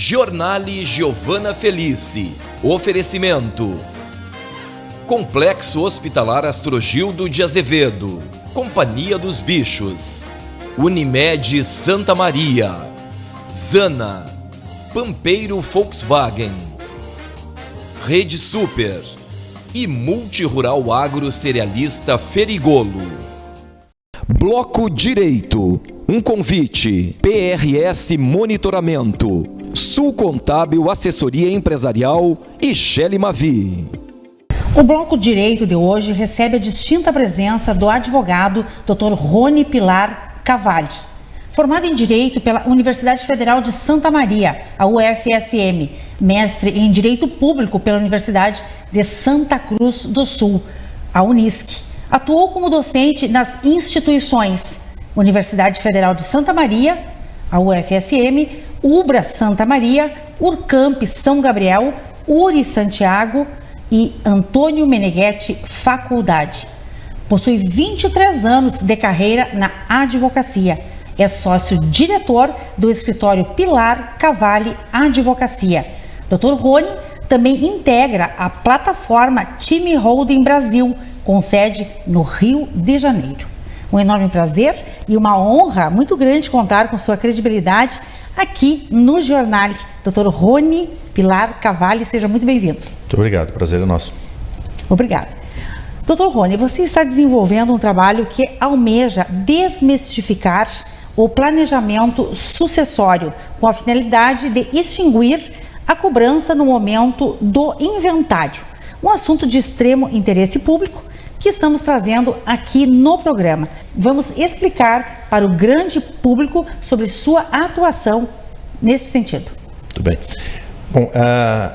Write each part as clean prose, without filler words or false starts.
Giornale Giovana Felice. Oferecimento: Complexo Hospitalar Astrogildo de Azevedo, Companhia dos Bichos, Unimed Santa Maria, Zana, Pampeiro Volkswagen, Rede Super e Multirural Agro Cerealista Ferigolo. Bloco Direito. Um convite. PRS Monitoramento, Sul Contábil Assessoria Empresarial e Shelly Mavi. O Bloco Direito de hoje recebe a distinta presença do advogado Dr. Rony Pilar Cavalli. Formado em Direito pela Universidade Federal de Santa Maria, a UFSM, mestre em Direito Público pela Universidade de Santa Cruz do Sul, a Unisc. Atuou como docente nas instituições Universidade Federal de Santa Maria, a UFSM, UBRA Santa Maria, Urcamp São Gabriel, URI Santiago e Antônio Meneghetti Faculdade. Possui 23 anos de carreira na advocacia. É sócio-diretor do escritório Pilar Cavalli Advocacia. Dr. Rony também integra a plataforma Time Holding Brasil, com sede no Rio de Janeiro. Um enorme prazer e uma honra muito grande contar com sua credibilidade aqui no Jornal. Dr. Rony Pilar Cavalli, seja muito bem-vindo. Muito obrigado, o prazer é nosso. Obrigada. Dr. Rony, você está desenvolvendo um trabalho que almeja desmistificar o planejamento sucessório, com a finalidade de extinguir a cobrança no momento do inventário. Um assunto de extremo interesse público que estamos trazendo aqui no programa. Vamos explicar para o grande público sobre sua atuação nesse sentido. Tudo bem. Bom,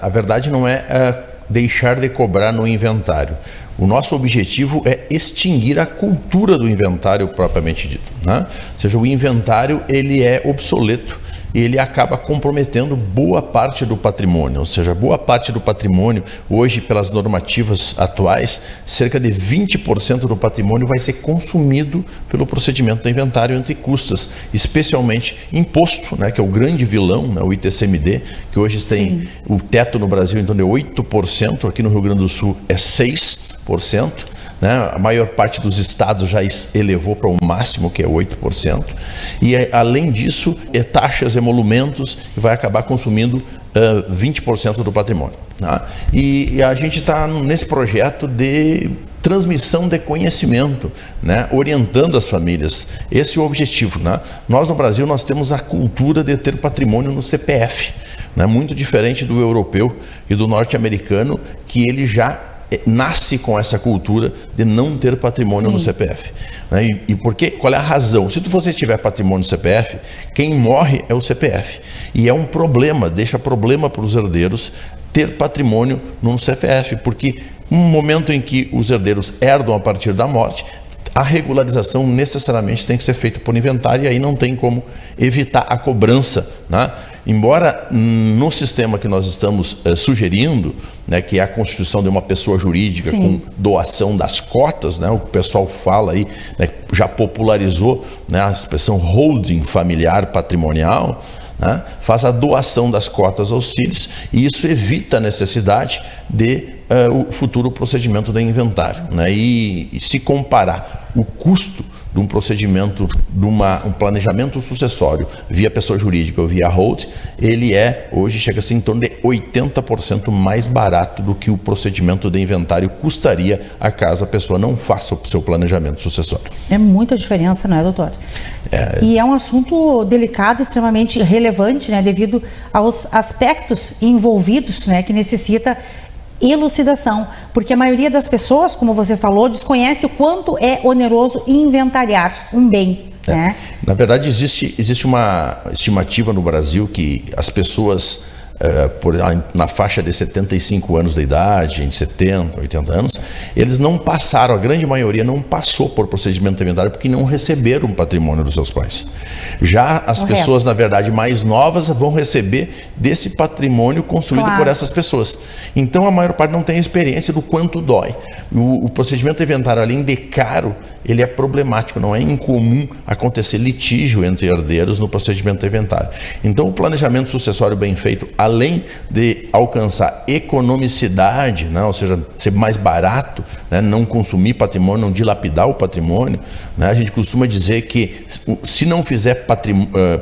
a verdade não é deixar de cobrar no inventário. O nosso objetivo é extinguir a cultura do inventário propriamente dito, né? Ou seja, o inventário ele é obsoleto e ele acaba comprometendo boa parte do patrimônio, ou seja, boa parte do patrimônio, hoje pelas normativas atuais, cerca de 20% do patrimônio vai ser consumido pelo procedimento do inventário entre custas, especialmente imposto, né, que é o grande vilão, né, o ITCMD, que hoje tem o teto no Brasil em torno de 8%, aqui no Rio Grande do Sul é 6%. Né? A maior parte dos estados já elevou para o máximo, que é 8%. E, além disso, taxas, emolumentos, e vai acabar consumindo 20% do patrimônio. Tá? E a gente está nesse projeto de transmissão de conhecimento, né? Orientando as famílias. Esse é o objetivo. Né? Nós, no Brasil, nós temos a cultura de ter patrimônio no CPF, né? Muito diferente do europeu e do norte-americano, que ele já nasce com essa cultura de não ter patrimônio no CPF. Né? E por quê? Qual é a razão? Se você tiver patrimônio no CPF, quem morre é o CPF. E é um problema, deixa problema para os herdeiros ter patrimônio no CPF, porque no momento em que os herdeiros herdam a partir da morte, a regularização necessariamente tem que ser feita por inventário e aí não tem como evitar a cobrança, né? Embora no sistema que nós estamos sugerindo, né, que é a constituição de uma pessoa jurídica com doação das cotas, né, o pessoal fala aí, né, já popularizou, né, a expressão holding familiar patrimonial, né, faz a doação das cotas aos filhos e isso evita a necessidade de o futuro procedimento de inventário, né? E se comparar o custo de um procedimento, de um planejamento sucessório via pessoa jurídica ou via hold, ele hoje chega assim em torno de 80% mais barato do que o procedimento de inventário custaria a caso a pessoa não faça o seu planejamento sucessório. É muita diferença, não é, doutor? E é um assunto delicado, extremamente relevante, né, devido aos aspectos envolvidos, né, que necessita elucidação, porque a maioria das pessoas, como você falou, desconhece o quanto é oneroso inventariar um bem. Né? Na verdade, existe uma estimativa no Brasil que as pessoas na faixa de 75 anos de idade, em 70, 80 anos, eles não passaram, a grande maioria não passou por procedimento inventário porque não receberam o patrimônio dos seus pais. Já as pessoas, na verdade, mais novas vão receber desse patrimônio construído por essas pessoas. Então, a maior parte não tem experiência do quanto dói. O procedimento inventário, além de caro, ele é problemático, não é incomum acontecer litígio entre herdeiros no procedimento inventário. Então, o planejamento sucessório bem feito, além de alcançar economicidade, né, ou seja, ser mais barato, né, não consumir patrimônio, não dilapidar o patrimônio, né, a gente costuma dizer que se não fizer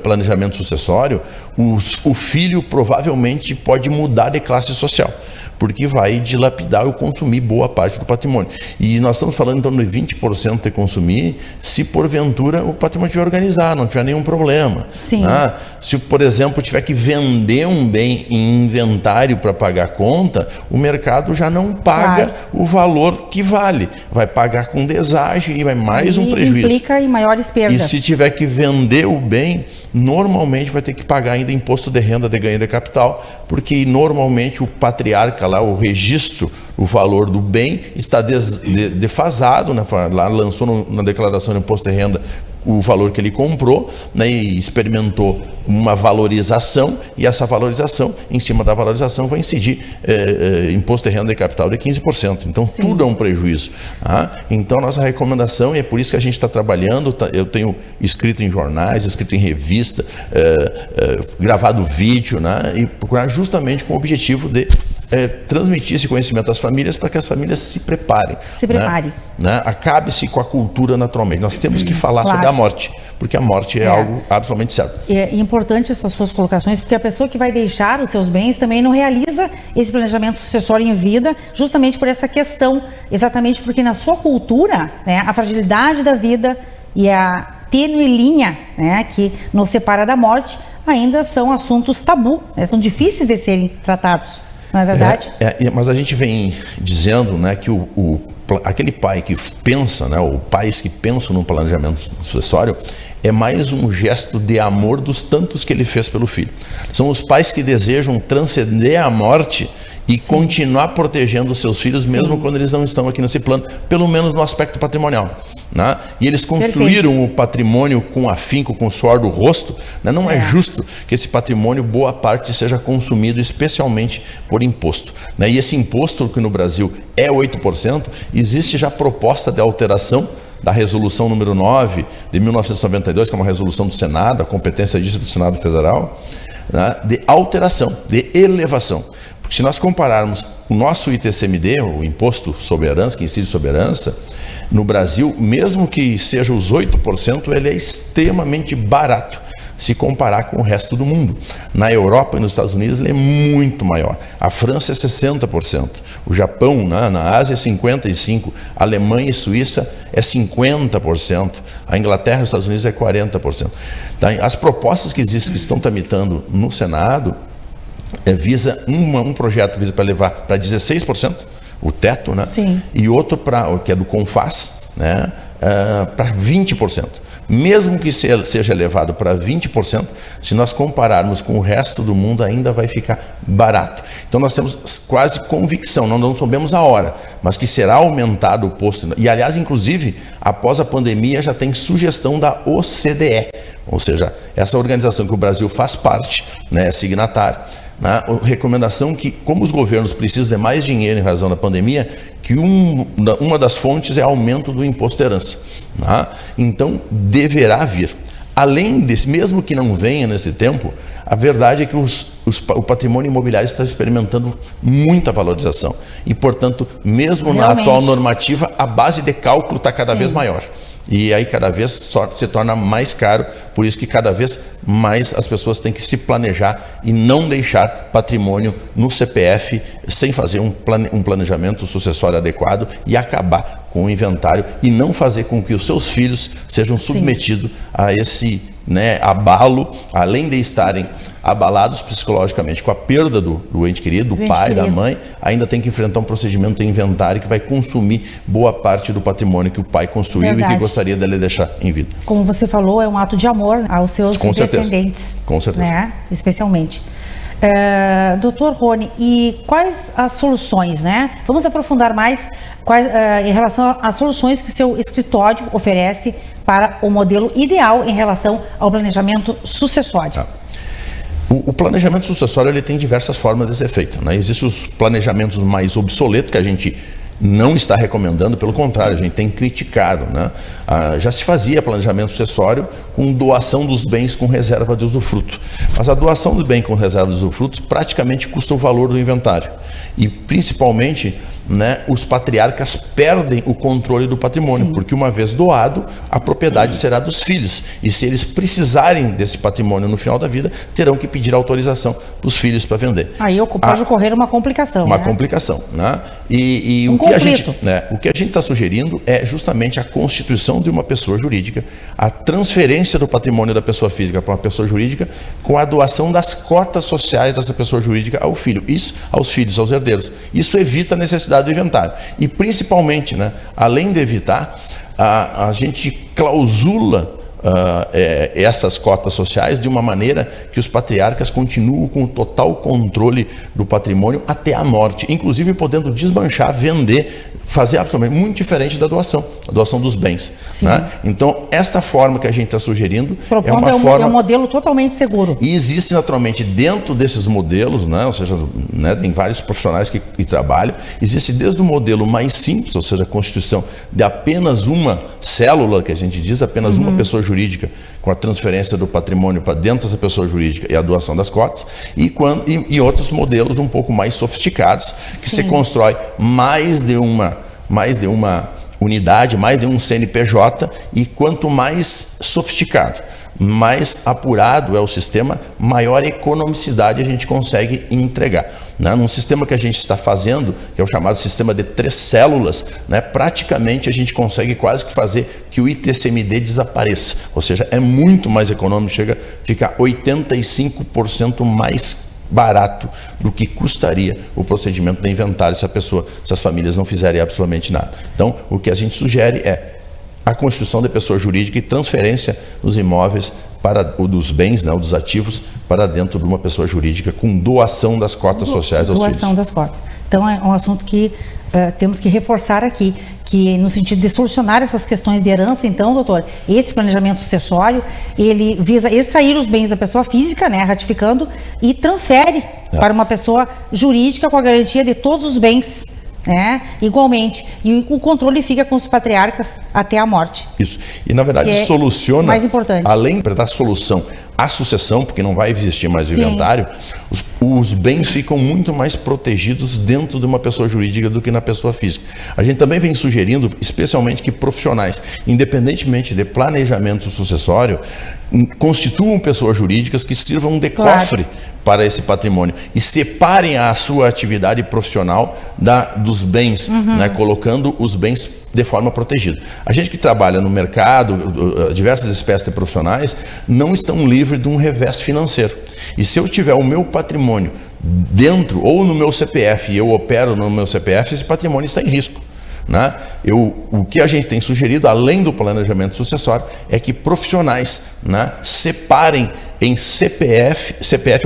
planejamento sucessório, o filho provavelmente pode mudar de classe social, porque vai dilapidar ou consumir boa parte do patrimônio. E nós estamos falando então de 20% de consumir, se porventura o patrimônio estiver organizado, não tiver nenhum problema. Sim. Né? Se, por exemplo, tiver que vender um bem em inventário para pagar a conta, o mercado já não paga o valor que vale. Vai pagar com deságio e vai mais um prejuízo. Implica em maiores perdas. E se tiver que vender o bem, normalmente vai ter que pagar ainda imposto de renda de ganho de capital, porque normalmente o patriarca lá, o registro, o valor do bem está defasado, né? Lá lançou na declaração de imposto de renda o valor que ele comprou, né, e experimentou uma valorização, e essa valorização, em cima da valorização, vai incidir imposto de renda de capital de 15%. Então, sim, tudo é um prejuízo. Então, nossa recomendação, e é por isso que a gente está trabalhando, eu tenho escrito em jornais, escrito em revista, gravado vídeo, né, e procurar justamente com o objetivo de transmitir esse conhecimento às famílias para que as famílias se preparem. Se preparem. Né? Acabe-se com a cultura naturalmente. Nós temos que falar sobre a morte, porque a morte é algo absolutamente certo. É importante essas suas colocações, porque a pessoa que vai deixar os seus bens também não realiza esse planejamento sucessório em vida, justamente por essa questão, exatamente porque na sua cultura, né, a fragilidade da vida e a tênue linha, né, que nos separa da morte, ainda são assuntos tabu, né, são difíceis de serem tratados. Não é verdade? Mas a gente vem dizendo, né, que aquele pai que pensa, né, ou pais que pensam no planejamento sucessório, é mais um gesto de amor dos tantos que ele fez pelo filho. São os pais que desejam transcender a morte e continuar protegendo os seus filhos, mesmo quando eles não estão aqui nesse plano, pelo menos no aspecto patrimonial. Né? E eles construíram o patrimônio com afinco, com o suor do rosto, né? Não é justo que esse patrimônio, boa parte, seja consumido especialmente por imposto. Né? E esse imposto, que no Brasil é 8%, existe já proposta de alteração da resolução número 9 de 1992, que é uma resolução do Senado, a competência disso do Senado Federal, né? De alteração, de elevação. Porque se nós compararmos o nosso ITCMD, o Imposto sobre Herança, que incide sobre herança, no Brasil, mesmo que seja os 8%, ele é extremamente barato se comparar com o resto do mundo. Na Europa e nos Estados Unidos ele é muito maior. A França é 60%, o Japão, né, na Ásia é 55%, a Alemanha e Suíça é 50%, a Inglaterra e os Estados Unidos é 40%. Tá? As propostas que existem, que estão tramitando no Senado, visa um projeto visa para levar para 16%, o teto, né? Sim. E outro que é do CONFAS, né? Para 20%. Mesmo que seja elevado para 20%, se nós compararmos com o resto do mundo, ainda vai ficar barato. Então nós temos quase convicção, não sabemos a hora, mas que será aumentado o posto. E aliás, inclusive, após a pandemia, já tem sugestão da OCDE, ou seja, essa organização que o Brasil faz parte, né, é signatário. A recomendação que, como os governos precisam de mais dinheiro em razão da pandemia, que uma das fontes é aumento do imposto de herança. Então, deverá vir. Além desse, mesmo que não venha nesse tempo, a verdade é que o patrimônio imobiliário está experimentando muita valorização. E, portanto, mesmo na atual normativa, a base de cálculo está cada vez maior. E aí cada vez se torna mais caro, por isso que cada vez mais as pessoas têm que se planejar e não deixar patrimônio no CPF sem fazer um planejamento sucessório adequado e acabar com o inventário e não fazer com que os seus filhos sejam submetidos a esse, né, abalo, além de estarem abalados psicologicamente com a perda do ente querido, do pai, da mãe, ainda tem que enfrentar um procedimento de inventário que vai consumir boa parte do patrimônio que o pai construiu e que gostaria dele deixar em vida. Como você falou, é um ato de amor aos seus descendentes. Com certeza. Né? Especialmente. Doutor Rony, e quais as soluções, né? Vamos aprofundar mais em relação às soluções que o seu escritório oferece para o modelo ideal em relação ao planejamento sucessório. O planejamento sucessório ele tem diversas formas de ser feito, né? Existem os planejamentos mais obsoletos que a gente não está recomendando, pelo contrário, a gente tem criticado, né? Já se fazia planejamento sucessório com doação dos bens com reserva de usufruto, mas a doação do bem com reserva de usufruto praticamente custa o valor do inventário e principalmente, né, os patriarcas perdem o controle do patrimônio. Sim. Porque uma vez doado, a propriedade será dos filhos e se eles precisarem desse patrimônio no final da vida, terão que pedir autorização dos filhos para vender. Aí pode ocorrer uma complicação. Uma complicação, né? E o que a gente está sugerindo é justamente a constituição de uma pessoa jurídica, a transferência do patrimônio da pessoa física para uma pessoa jurídica com a doação das cotas sociais dessa pessoa jurídica ao filho, isso aos filhos, aos herdeiros. Isso evita a necessidade do inventário. E principalmente, né, além de evitar, a gente clausula essas cotas sociais de uma maneira que os patriarcas continuam com o total controle do patrimônio até a morte, inclusive podendo desmanchar, vender, fazer absolutamente muito diferente da doação, a doação dos bens. Né? Então, essa forma que a gente está sugerindo é uma forma... É um modelo totalmente seguro. E existe naturalmente dentro desses modelos, né, ou seja, né, tem vários profissionais que trabalham, existe desde o modelo mais simples, ou seja, a constituição de apenas uma célula, que a gente diz, apenas uma pessoa jurídica, com a transferência do patrimônio para dentro dessa pessoa jurídica e a doação das cotas, e outros modelos um pouco mais sofisticados, que se constrói mais de uma unidade, mais de um CNPJ, e quanto mais sofisticado, mais apurado é o sistema, maior economicidade a gente consegue entregar. Né? Num sistema que a gente está fazendo, que é o chamado sistema de 3 células, né? Praticamente a gente consegue quase que fazer que o ITCMD desapareça, ou seja, é muito mais econômico, fica 85% mais barato do que custaria o procedimento de inventário se as famílias não fizerem absolutamente nada. Então, o que a gente sugere é a constituição da pessoa jurídica e transferência dos imóveis dos bens, né, dos ativos, para dentro de uma pessoa jurídica com doação das cotas sociais aos filhos. Doação das cotas. Então, é um assunto que temos que reforçar aqui, que no sentido de solucionar essas questões de herança, então, doutor, esse planejamento sucessório, ele visa extrair os bens da pessoa física, né, ratificando, e transfere para uma pessoa jurídica com a garantia de todos os bens, né, igualmente. E o controle fica com os patriarcas até a morte. Isso. E, na verdade, soluciona, mais importante, além de dar solução à sucessão, porque não vai existir mais o inventário, os bens ficam muito mais protegidos dentro de uma pessoa jurídica do que na pessoa física. A gente também vem sugerindo, especialmente, que profissionais, independentemente de planejamento sucessório, constituam pessoas jurídicas que sirvam de cofre para esse patrimônio e separem a sua atividade profissional dos bens, né, colocando os bens de forma protegida. A gente que trabalha no mercado, diversas espécies de profissionais, não estão livres de um revés financeiro. E se eu tiver o meu patrimônio dentro ou no meu CPF e eu opero no meu CPF, esse patrimônio está em risco. Né? O que a gente tem sugerido, além do planejamento sucessório, é que profissionais, né, separem em CPF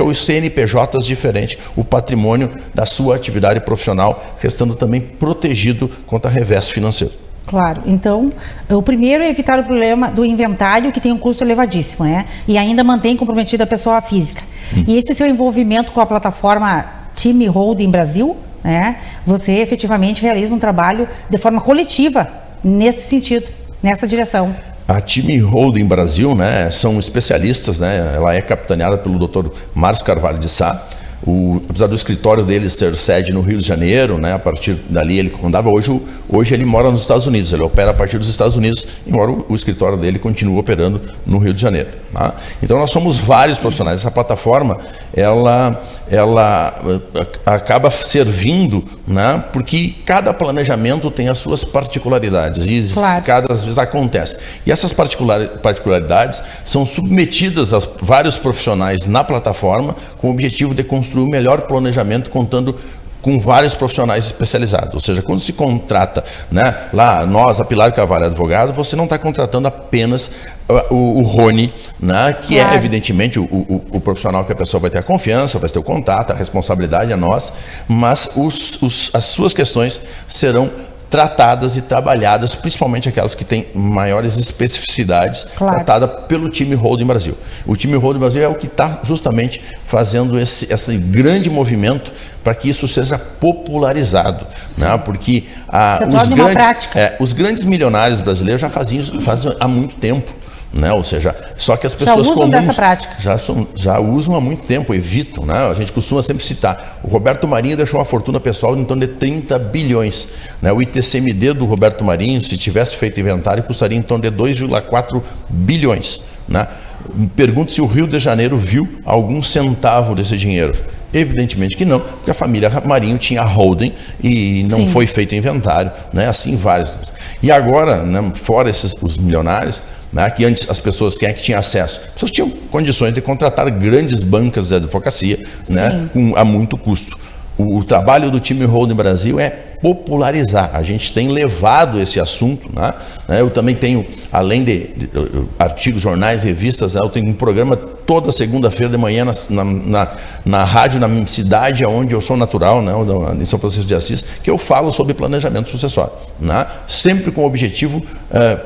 ou CNPJs diferentes o patrimônio da sua atividade profissional, restando também protegido contra revés financeiro. Claro. Então, o primeiro é evitar o problema do inventário, que tem um custo elevadíssimo, né? E ainda mantém comprometida a pessoa física. E esse seu envolvimento com a plataforma Time Holding Brasil, né? Você efetivamente realiza um trabalho de forma coletiva nesse sentido, nessa direção. A Time Holding Brasil, né, são especialistas, né, ela é capitaneada pelo Dr. Márcio Carvalho de Sá. Apesar do escritório dele ser sede no Rio de Janeiro, né, a partir dali ele comandava, hoje ele mora nos Estados Unidos, ele opera a partir dos Estados Unidos, embora o escritório dele continue operando no Rio de Janeiro. Tá? Então nós somos vários profissionais. Essa plataforma, ela acaba servindo, né, porque cada planejamento tem as suas particularidades e cada vez acontece. E essas particularidades são submetidas a vários profissionais na plataforma com o objetivo de construir o melhor planejamento, contando com vários profissionais especializados. Ou seja, quando se contrata, né, lá nós, a Pilar Carvalho Advogado, você não está contratando apenas o Rony, né, que é evidentemente o profissional que a pessoa vai ter a confiança, vai ter o contato, a responsabilidade é nossa, mas as suas questões serão tratadas e trabalhadas, principalmente aquelas que têm maiores especificidades, tratada pelo time Holding Brasil. O time Holding Brasil é o que está justamente fazendo esse grande movimento para que isso seja popularizado, né? Porque os grandes milionários brasileiros já fazem há muito tempo. Né? Ou seja, só que as pessoas usam dessa prática. Já usam há muito tempo, evitam, né? A gente costuma sempre citar, o Roberto Marinho deixou uma fortuna pessoal em torno de 30 bilhões, né? O ITCMD do Roberto Marinho, se tivesse feito inventário, custaria em torno de 2,4 bilhões, né? Pergunto se o Rio de Janeiro viu algum centavo desse dinheiro. Evidentemente que não, porque a família Marinho tinha holding e não foi feito inventário, né? Assim vários. E agora, né, fora os milionários, né, que antes as pessoas, quem é que tinha acesso? As pessoas tinham condições de contratar grandes bancas de advocacia, né, a muito custo. O trabalho do time Holding Brasil é popularizar. A gente tem levado esse assunto, né? Eu também tenho, além de artigos, jornais, revistas, eu tenho um programa toda segunda-feira de manhã na rádio, na minha cidade, onde eu sou natural, né, em São Francisco de Assis, que eu falo sobre planejamento sucessório, né? Sempre com o objetivo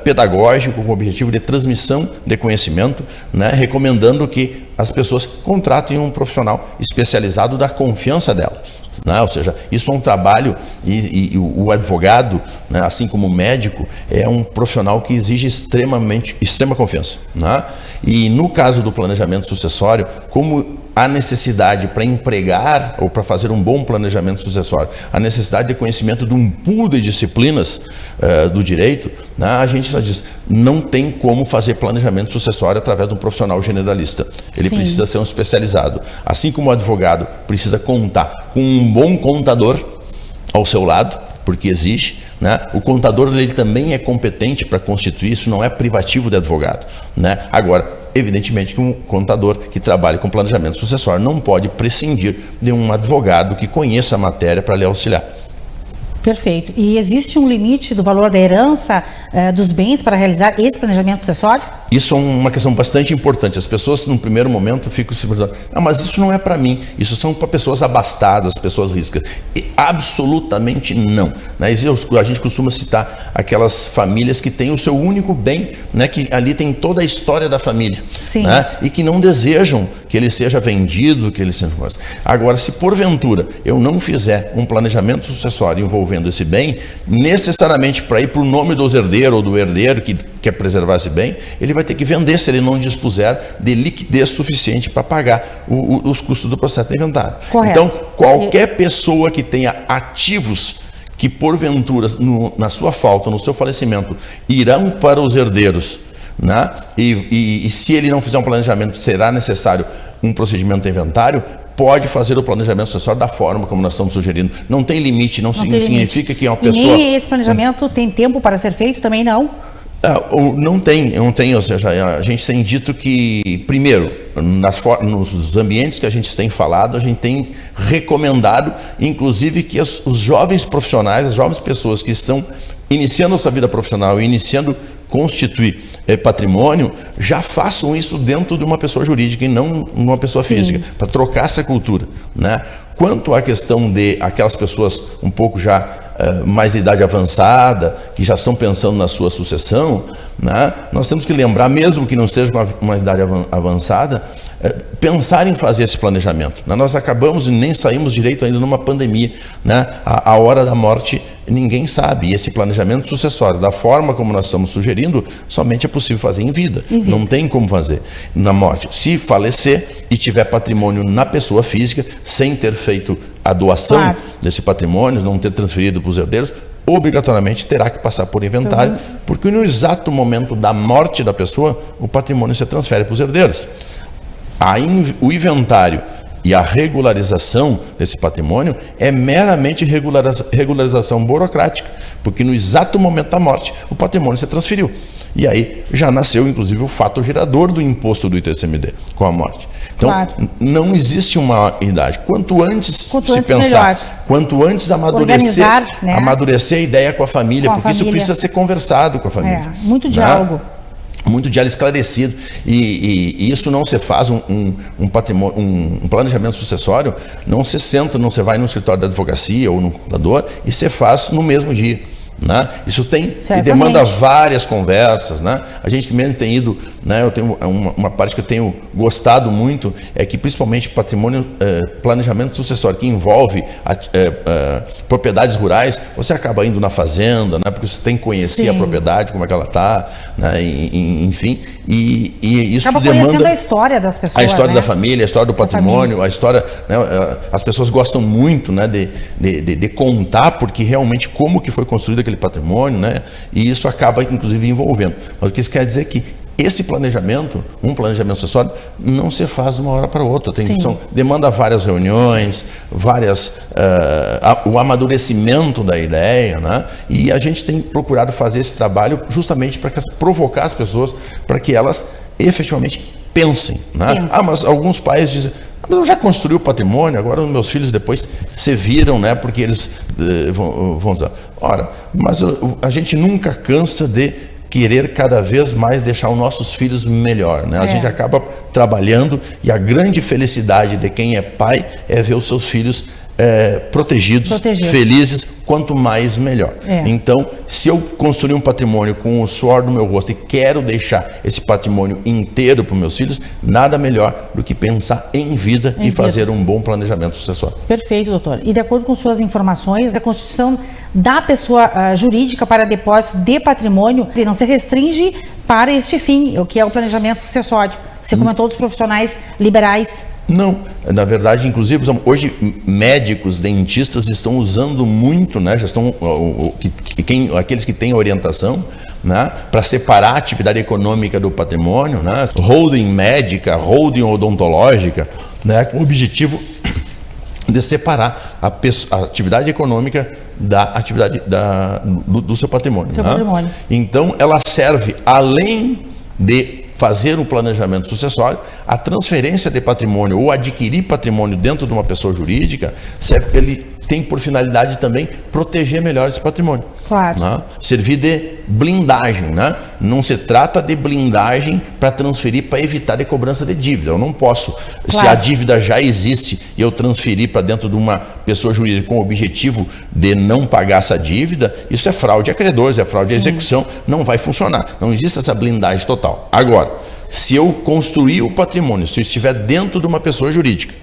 pedagógico, com o objetivo de transmissão de conhecimento, né? Recomendando que as pessoas contratem um profissional especializado da confiança delas. Né? Ou seja, isso é um trabalho e o advogado, né, assim como o médico, é um profissional que exige extrema confiança. Né? E no caso do planejamento sucessório, como a necessidade para empregar ou para fazer um bom planejamento sucessório, a necessidade de conhecimento de um pool de disciplinas do direito, né, a gente já diz, não tem como fazer planejamento sucessório através de um profissional generalista. Ele precisa ser um especializado. Assim como o advogado precisa contar com um bom contador ao seu lado, porque exige, né? O contador ele também é competente para constituir, isso não é privativo de advogado, né? Agora, evidentemente que um contador que trabalhe com planejamento sucessório não pode prescindir de um advogado que conheça a matéria para lhe auxiliar. Perfeito. E existe um limite do valor da herança dos bens para realizar esse planejamento sucessório? Isso é uma questão bastante importante. As pessoas, num primeiro momento, ficam se perguntando, mas isso não é para mim, isso são para pessoas abastadas, pessoas ricas. E absolutamente não. Né? A gente costuma citar aquelas famílias que têm o seu único bem, né? Que ali tem toda a história da família. Né? E que não desejam que ele seja vendido, que ele seja... Agora, se porventura eu não fizer um planejamento sucessório envolvendo esse bem, necessariamente para ir para o nome do herdeiro ou do herdeiro que quer preservar esse bem, ele vai ter que vender se ele não dispuser de liquidez suficiente para pagar os custos do processo de inventário. Correto. Então, qualquer pessoa que tenha ativos que porventura, na sua falta, no seu falecimento, irão para os herdeiros, né? E se ele não fizer um planejamento, será necessário um procedimento de inventário, pode fazer o planejamento sucessório da forma como nós estamos sugerindo. Não tem limite, não significa que é uma pessoa... E esse planejamento tem tempo para ser feito? Também não? Não tem, ou seja, a gente tem dito que, primeiro, nos ambientes que a gente tem falado, a gente tem recomendado, inclusive, que os jovens profissionais, as jovens pessoas que estão iniciando a sua vida profissional e iniciando constituir patrimônio, já façam isso dentro de uma pessoa jurídica e não uma pessoa física, para trocar essa cultura, né? Quanto à questão de aquelas pessoas um pouco já mais de idade avançada, que já estão pensando na sua sucessão, né? Nós temos que lembrar, mesmo que não seja uma idade avançada, pensar em fazer esse planejamento. Né? Nós acabamos e nem saímos direito ainda numa pandemia, né? A hora da morte ninguém sabe, e esse planejamento sucessório, da forma como nós estamos sugerindo, somente é possível fazer em vida. Não tem como fazer na morte. Se falecer e tiver patrimônio na pessoa física, sem ter feito a doação desse patrimônio, não ter transferido para os herdeiros, obrigatoriamente terá que passar por inventário, porque no exato momento da morte da pessoa, o patrimônio se transfere para os herdeiros. O inventário e a regularização desse patrimônio é meramente regularização burocrática, porque no exato momento da morte, o patrimônio se transferiu. E aí já nasceu, inclusive, o fato gerador do imposto do ITCMD, com a morte. Então, não existe uma idade. Quanto antes se pensar, melhor. Quanto antes amadurecer a ideia com a família, porque isso precisa ser conversado com a família. Muito diálogo. Muito diálogo esclarecido, e isso não se faz um planejamento sucessório, não se senta, não se vai no escritório da advocacia ou no contador e se faz no mesmo dia. Né? Isso demanda várias conversas, né? A gente também tem ido, né? Eu tenho uma parte que eu tenho gostado muito, é que principalmente patrimônio, planejamento sucessório, que envolve propriedades rurais, você acaba indo na fazenda, né? Porque você tem que conhecer a propriedade, como é que ela está, né? Enfim, e isso acaba conhecendo a história das pessoas, a história da família, a história do patrimônio, a história, né? As pessoas gostam muito, né? de contar, porque realmente como que foi construído aquele patrimônio, né? E isso acaba inclusive envolvendo. Mas o que isso quer dizer é que esse planejamento, um planejamento sucessório, não se faz de uma hora para outra. Demanda várias reuniões, o amadurecimento da ideia, né? E a gente tem procurado fazer esse trabalho justamente para provocar as pessoas para que elas efetivamente pensem, né? Mas alguns pais dizem: eu já construí o patrimônio, agora os meus filhos depois se viram, né? Porque eles vão usar. Ora, mas a gente nunca cansa de querer cada vez mais deixar os nossos filhos melhor, né? A gente acaba trabalhando, e a grande felicidade de quem é pai é ver os seus filhos protegidos, felizes, quanto mais melhor. Então, se eu construir um patrimônio com o suor do meu rosto e quero deixar esse patrimônio inteiro para os meus filhos, nada melhor do que pensar em vida e fazer um bom planejamento sucessório. Perfeito, doutor. E de acordo com suas informações, a Constituição da pessoa jurídica para depósito de patrimônio não se restringe para este fim, o que é o planejamento sucessório. Você comentou dos profissionais liberais. Não, na verdade, inclusive, hoje médicos, dentistas estão usando muito, né? Já estão, aqueles que têm orientação, né? Para separar a atividade econômica do patrimônio, né? Holding médica, holding odontológica, né? Com o objetivo de separar a atividade econômica da atividade do seu patrimônio. Patrimônio. Então, ela serve, além de fazer um planejamento sucessório, a transferência de patrimônio ou adquirir patrimônio dentro de uma pessoa jurídica, serve porque ele tem por finalidade também proteger melhor esse patrimônio. Claro. Né? Servir de blindagem, né? Não se trata de blindagem para transferir para evitar de cobrança de dívida. Eu não posso, se a dívida já existe e eu transferir para dentro de uma pessoa jurídica com o objetivo de não pagar essa dívida, isso é fraude a credores, é fraude à execução, não vai funcionar. Não existe essa blindagem total. Agora, se eu construir o patrimônio, se eu estiver dentro de uma pessoa jurídica,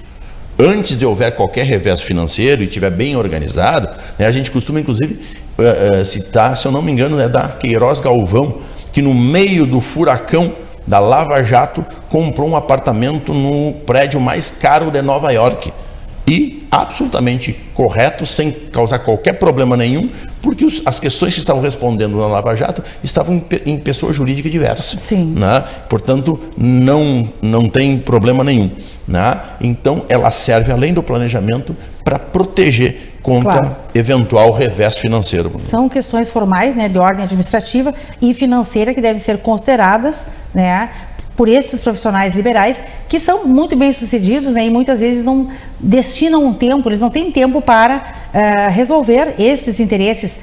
antes de houver qualquer revés financeiro e estiver bem organizado, né, a gente costuma, inclusive, citar, se eu não me engano, da Queiroz Galvão, que no meio do furacão da Lava Jato comprou um apartamento no prédio mais caro de Nova York. E absolutamente correto, sem causar qualquer problema nenhum, porque as questões que estavam respondendo na Lava Jato estavam em pessoa jurídica diversa. Sim. Né? Portanto, não tem problema nenhum. Né? Então, ela serve, além do planejamento, para proteger contra eventual revés financeiro. São questões formais, né, de ordem administrativa e financeira que devem ser consideradas, né, por esses profissionais liberais, que são muito bem sucedidos, né, e muitas vezes não destinam um tempo, eles não têm tempo para resolver esses interesses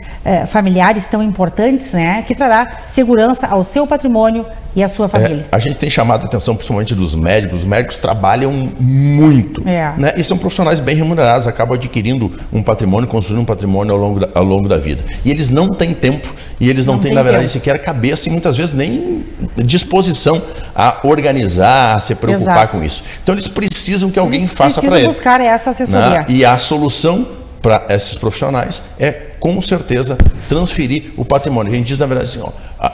familiares tão importantes, né, que trará segurança ao seu patrimônio e à sua família. A gente tem chamado a atenção principalmente dos médicos. Os médicos trabalham muito, né, e são profissionais bem remunerados, acabam adquirindo um patrimônio, construindo um patrimônio ao longo da vida. E eles não têm tempo, e eles não têm, na verdade, sequer cabeça e muitas vezes nem disposição a organizar, a se preocupar com isso. Então eles precisam que alguém faça para eles. Buscar essa assessoria. Né? E a solução para esses profissionais é, com certeza, transferir o patrimônio. A gente diz, na verdade, assim,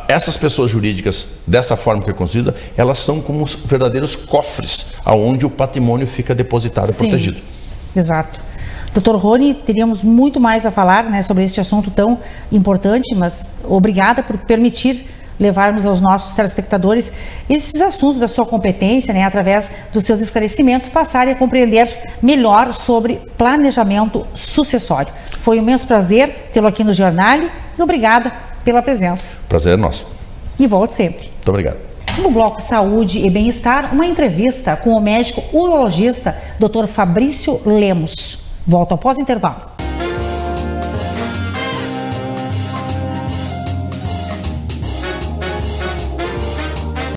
essas pessoas jurídicas, dessa forma que é construída, elas são como os verdadeiros cofres, aonde o patrimônio fica depositado e protegido. Exato. Doutor Rony, teríamos muito mais a falar, né, sobre este assunto tão importante, mas obrigada por permitir levarmos aos nossos telespectadores esses assuntos da sua competência, né, através dos seus esclarecimentos, passarem a compreender melhor sobre planejamento sucessório. Foi um imenso prazer tê-lo aqui no Jornal e obrigada pela presença. Prazer é nosso. E volte sempre. Muito obrigado. No bloco Saúde e Bem-Estar, uma entrevista com o médico urologista Dr. Fabrício Lemos. Volto após o intervalo.